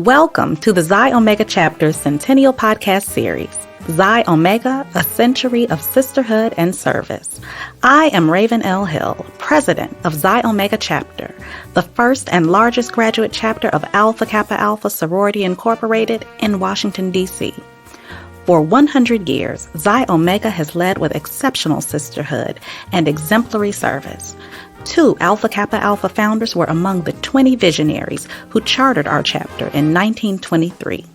Welcome to the Xi Omega Chapter Centennial Podcast Series, Xi Omega, A Century of Sisterhood and Service. I am Raven L. Hill, President of Xi Omega Chapter, the first and largest graduate chapter of Alpha Kappa Alpha Sorority Incorporated in Washington, D.C. For 100 years, Xi Omega has led with exceptional sisterhood and exemplary service. 2 Alpha Kappa Alpha founders were among the 20 visionaries who chartered our chapter in 1923.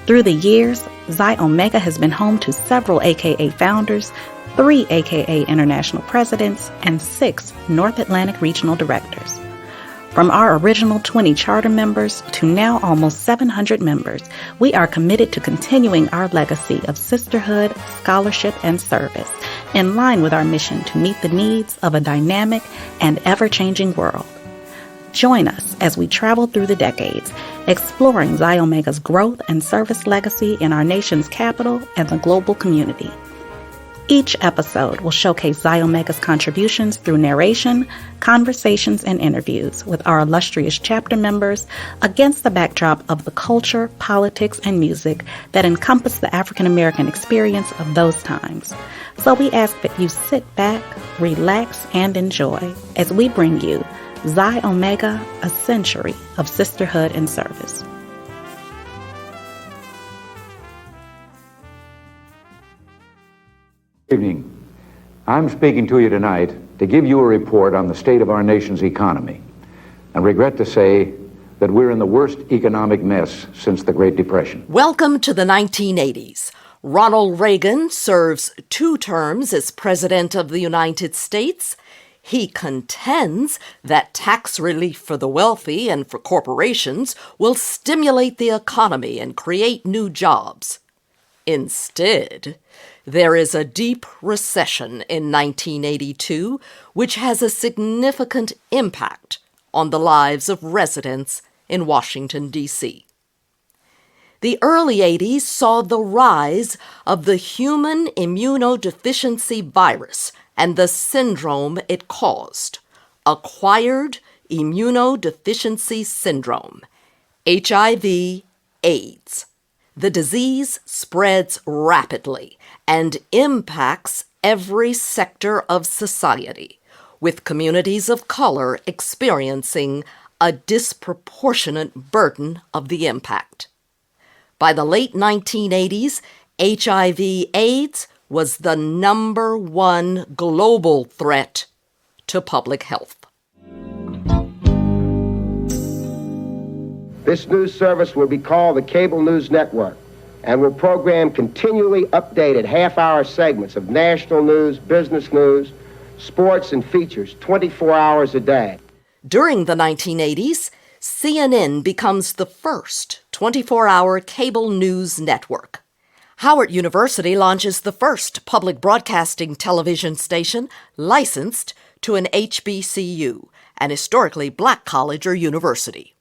Through the years, Xi Omega has been home to several AKA founders, 3 AKA international presidents, and 6 North Atlantic regional directors. From our original 20 charter members to now almost 700 members, we are committed to continuing our legacy of sisterhood, scholarship, and service, in line with our mission to meet the needs of a dynamic and ever-changing world. Join us as we travel through the decades, exploring Xi Omega's growth and service legacy in our nation's capital and the global community. Each episode will showcase Xi Omega's contributions through narration, conversations, and interviews with our illustrious chapter members against the backdrop of the culture, politics, and music that encompass the African American experience of those times. So we ask that you sit back, relax, and enjoy as we bring you Xi Omega, A Century of Sisterhood and Service. Good evening. I'm speaking to you tonight to give you a report on the state of our nation's economy, and regret to say that we're in the worst economic mess since the Great Depression. Welcome to the 1980s. Ronald Reagan serves 2 terms as President of the United States. He contends that tax relief for the wealthy and for corporations will stimulate the economy and create new jobs. Instead, there is a deep recession in 1982, which has a significant impact on the lives of residents in Washington, D.C. The early 80s saw the rise of the human immunodeficiency virus and the syndrome it caused, acquired immunodeficiency syndrome, HIV/AIDS. The disease spreads rapidly and impacts every sector of society, with communities of color experiencing a disproportionate burden of the impact. By the late 1980s, HIV/AIDS was the number 1 global threat to public health. This news service will be called the Cable News Network and will program continually updated half-hour segments of national news, business news, sports, and features 24 hours a day. During the 1980s, CNN becomes the first 24-hour cable news network. Howard University launches the first public broadcasting television station licensed to an HBCU, an historically black college or university.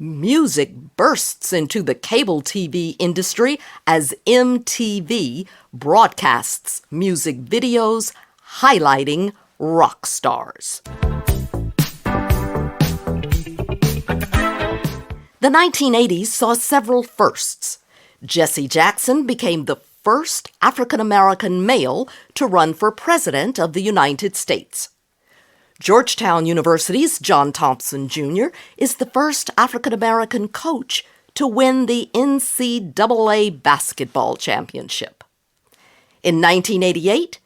Music bursts into the cable TV industry as MTV broadcasts music videos highlighting rock stars. The 1980s saw several firsts. Jesse Jackson became the first African-American male to run for President of the United States. Georgetown University's John Thompson Jr. is the first African-American coach to win the NCAA basketball championship. In 1988,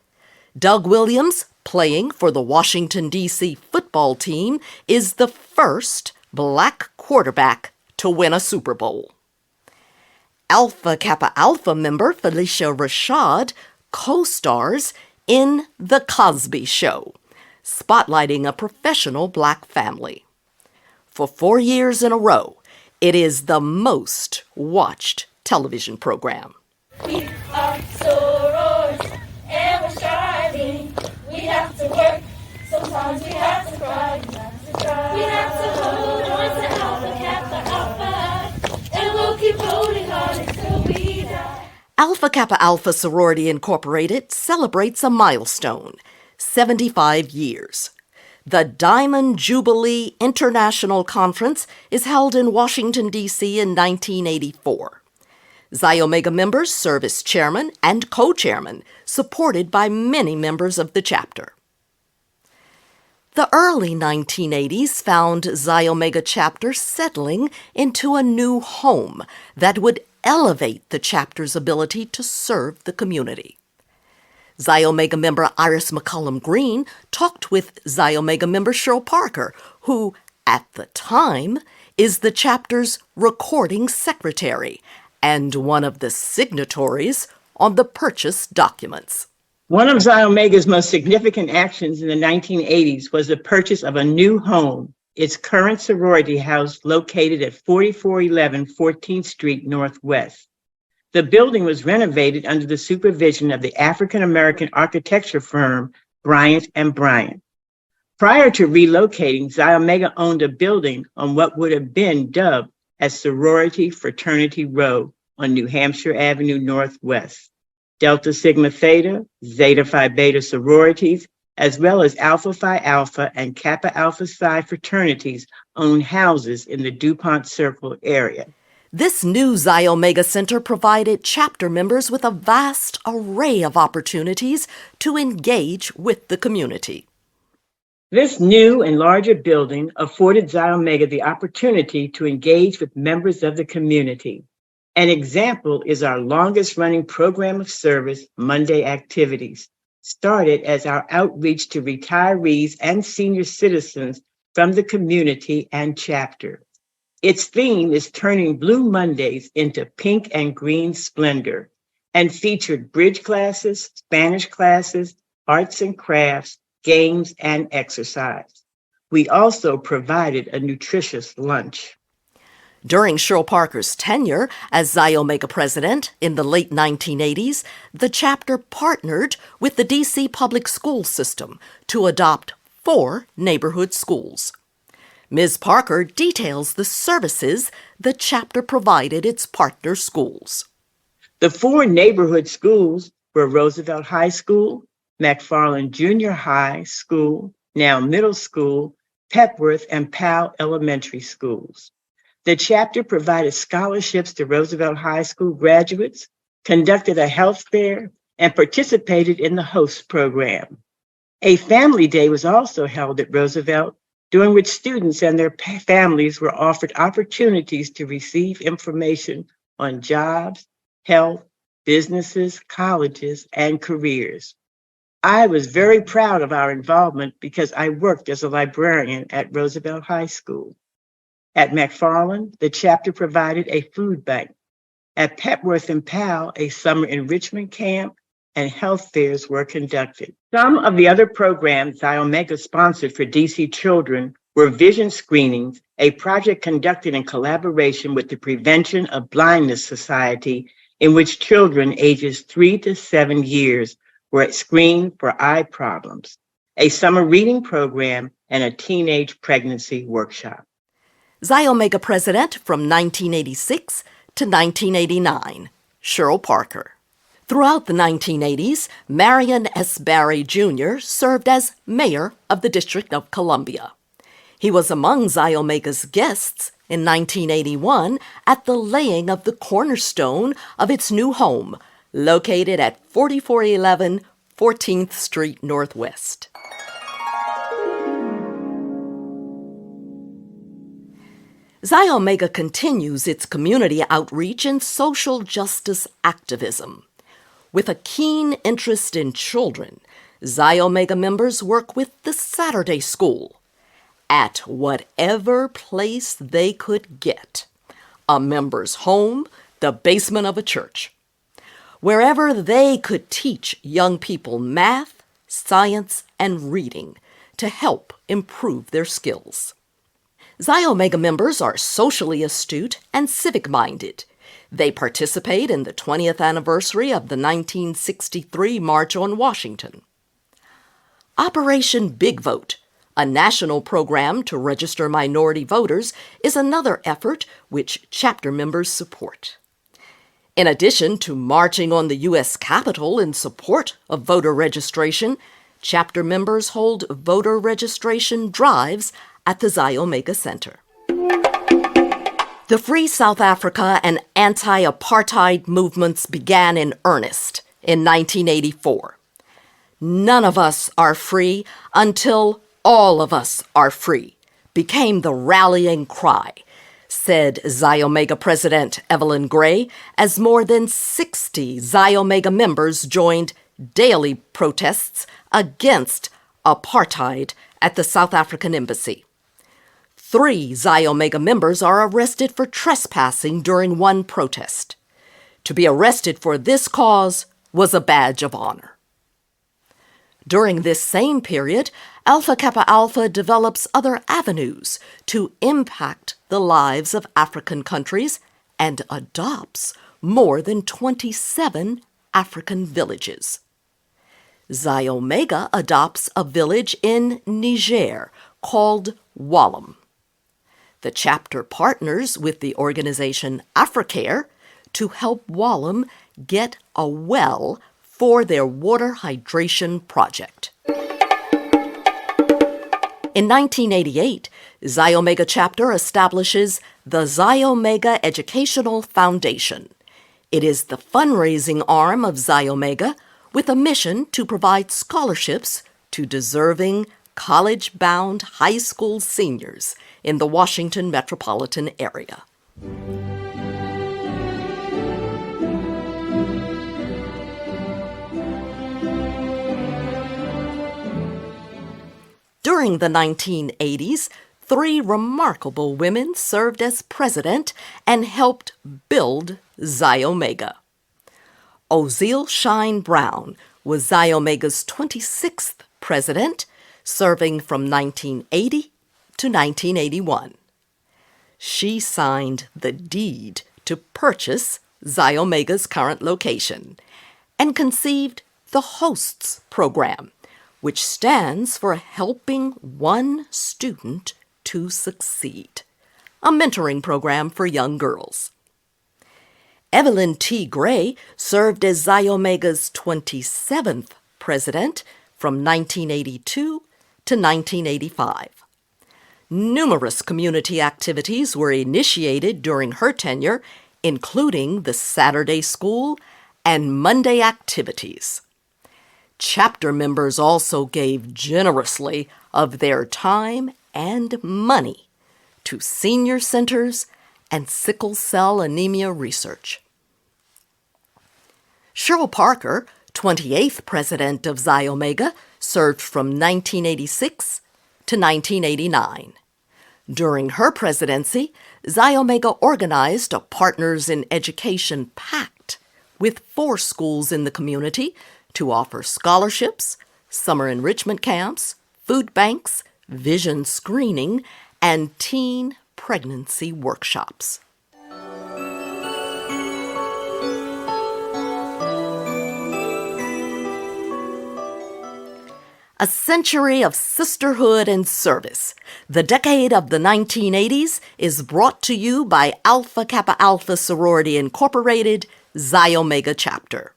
Doug Williams, playing for the Washington, D.C. football team, is the first black quarterback to win a Super Bowl. Alpha Kappa Alpha member Felicia Rashad co-stars in The Cosby Show, spotlighting a professional black family. For 4 years in a row, it is the most watched television program. We are sorors and we're striving. We have to work, sometimes we have to cry. We have to hold on to Alpha Kappa Alpha, and we'll keep holding on until we die. Alpha Kappa Alpha Sorority Incorporated celebrates a milestone, 75 years. The Diamond Jubilee International Conference is held in Washington, D.C. in 1984. Xi Omega members serve as chairman and co-chairman, supported by many members of the chapter. The early 1980s found Xi Omega chapter settling into a new home that would elevate the chapter's ability to serve the community. Xi Omega member Iris McCullum Green talked with Xi Omega member Cheryl Parker, who, at the time, is the chapter's recording secretary and one of the signatories on the purchase documents. One of Xi Omega's most significant actions in the 1980s was the purchase of a new home, its current sorority house located at 4411 14th Street Northwest. The building was renovated under the supervision of the African-American architecture firm Bryant & Bryant. Prior to relocating, Xi Omega owned a building on what would have been dubbed as Sorority Fraternity Row on New Hampshire Avenue Northwest. Delta Sigma Theta, Zeta Phi Beta sororities, as well as Alpha Phi Alpha and Kappa Alpha Psi fraternities own houses in the DuPont Circle area. This new Xi Omega Center provided chapter members with a vast array of opportunities to engage with the community. This new and larger building afforded Xi Omega the opportunity to engage with members of the community. An example is our longest-running program of service, Monday Activities, started as our outreach to retirees and senior citizens from the community and chapter. Its theme is turning Blue Mondays into pink and green splendor, and featured bridge classes, Spanish classes, arts and crafts, games, and exercise. We also provided a nutritious lunch. During Cheryl Parker's tenure as Xi Omega president in the late 1980s, the chapter partnered with the D.C. public school system to adopt 4 neighborhood schools. Ms. Parker details the services the chapter provided its partner schools. The 4 neighborhood schools were Roosevelt High School, McFarland Junior High School, now middle school, Pepworth and Powell Elementary Schools. The chapter provided scholarships to Roosevelt High School graduates, conducted a health fair, and participated in the host program. A family day was also held at Roosevelt, during which students and their families were offered opportunities to receive information on jobs, health, businesses, colleges, and careers. I was very proud of our involvement because I worked as a librarian at Roosevelt High School. At McFarland, the chapter provided a food bank. At Pepworth and Powell, a summer enrichment camp and health fairs were conducted. Some of the other programs Xi Omega sponsored for DC children were vision screenings, a project conducted in collaboration with the Prevention of Blindness Society, in which children ages 3 to 7 years were screened for eye problems, a summer reading program, and a teenage pregnancy workshop. Xi Omega president from 1986 to 1989, Cheryl Parker. Throughout the 1980s, Marion S. Barry Jr. served as mayor of the District of Columbia. He was among Xi Omega's guests in 1981 at the laying of the cornerstone of its new home, located at 4411 14th Street Northwest. Xi Omega continues its community outreach and social justice activism. With a keen interest in children, Xi Omega members work with the Saturday School at whatever place they could get, a member's home, the basement of a church, wherever they could teach young people math, science, and reading to help improve their skills. Xi Omega members are socially astute and civic-minded. They participate in the 20th anniversary of the 1963 March on Washington. Operation Big Vote, a national program to register minority voters, is another effort which chapter members support. In addition to marching on the U.S. Capitol in support of voter registration, Chapter members hold voter registration drives at the Xi Omega Center. The Free South Africa and anti-apartheid movements began in earnest in 1984. None of us are free until all of us are free became the rallying cry, said Xi Omega President Evelyn Gray, as more than 60 Xi Omega members joined daily protests against apartheid at the South African Embassy. 3 Xi Omega members are arrested for trespassing during one protest. To be arrested for this cause was a badge of honor. During this same period, Alpha Kappa Alpha develops other avenues to impact the lives of African countries and adopts more than 27 African villages. Xi Omega adopts a village in Niger called Wallam. The chapter partners with the organization Africare to help Wallam get a well for their water hydration project. In 1988, Xi Omega chapter establishes the Xi Omega Educational Foundation. It is the fundraising arm of Xi Omega with a mission to provide scholarships to deserving college-bound high school seniors in the Washington metropolitan area. During the 1980s, 3 remarkable women served as president and helped build Xi Omega. Ozille Shine Brown was Xi Omega's 26th president, serving from 1980 to 1981. She signed the deed to purchase Xi Omega's current location and conceived the HOSTS program, which stands for Helping One Student to Succeed, a mentoring program for young girls. Evelyn T. Gray served as Xi Omega's 27th president from 1982 to 1985. Numerous community activities were initiated during her tenure, including the Saturday School and Monday activities. Chapter members also gave generously of their time and money to senior centers and sickle cell anemia research. Cheryl Parker, 28th president of Xi Omega, served from 1986 to 1989. During her presidency, Xi Omega organized a Partners in Education Pact with 4 schools in the community to offer scholarships, summer enrichment camps, food banks, vision screening, and teen pregnancy workshops. A century of sisterhood and service. The decade of the 1980s is brought to you by Alpha Kappa Alpha Sorority Incorporated, Xi Omega Chapter.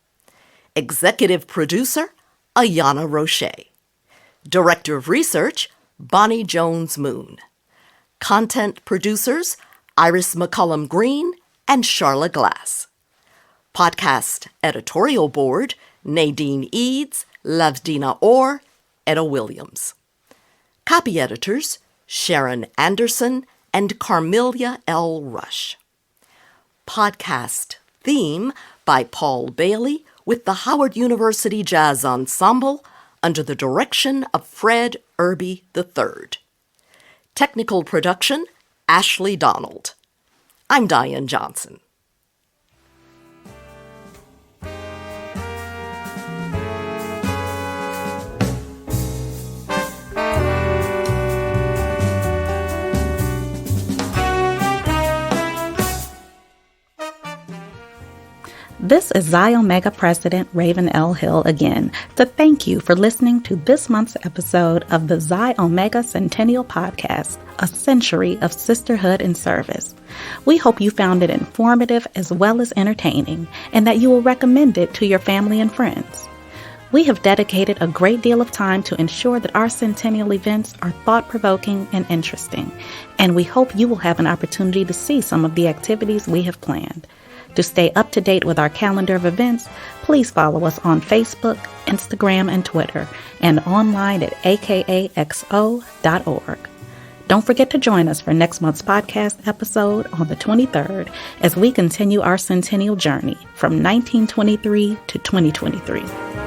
Executive producer, Ayana Roche. Director of Research, Bonnie Jones-Moon. Content producers, Iris McCullum Green and Charla Glass. Podcast editorial board, Nadine Eads, Lavdina Orr, Etta Williams. Copy editors, Sharon Anderson and Carmelia L. Rush. Podcast theme by Paul Bailey with the Howard University Jazz Ensemble under the direction of Fred Irby III. Technical production, Ashley Donald. I'm Diane Johnson. This is Xi Omega President Raven L. Hill again to thank you for listening to this month's episode of the Xi Omega Centennial Podcast, A Century of Sisterhood and Service. We hope you found it informative as well as entertaining, and that you will recommend it to your family and friends. We have dedicated a great deal of time to ensure that our centennial events are thought-provoking and interesting, and we hope you will have an opportunity to see some of the activities we have planned. To stay up to date with our calendar of events, please follow us on Facebook, Instagram, and Twitter, and online at akaxo.org. Don't forget to join us for next month's podcast episode on the 23rd as we continue our centennial journey from 1923 to 2023.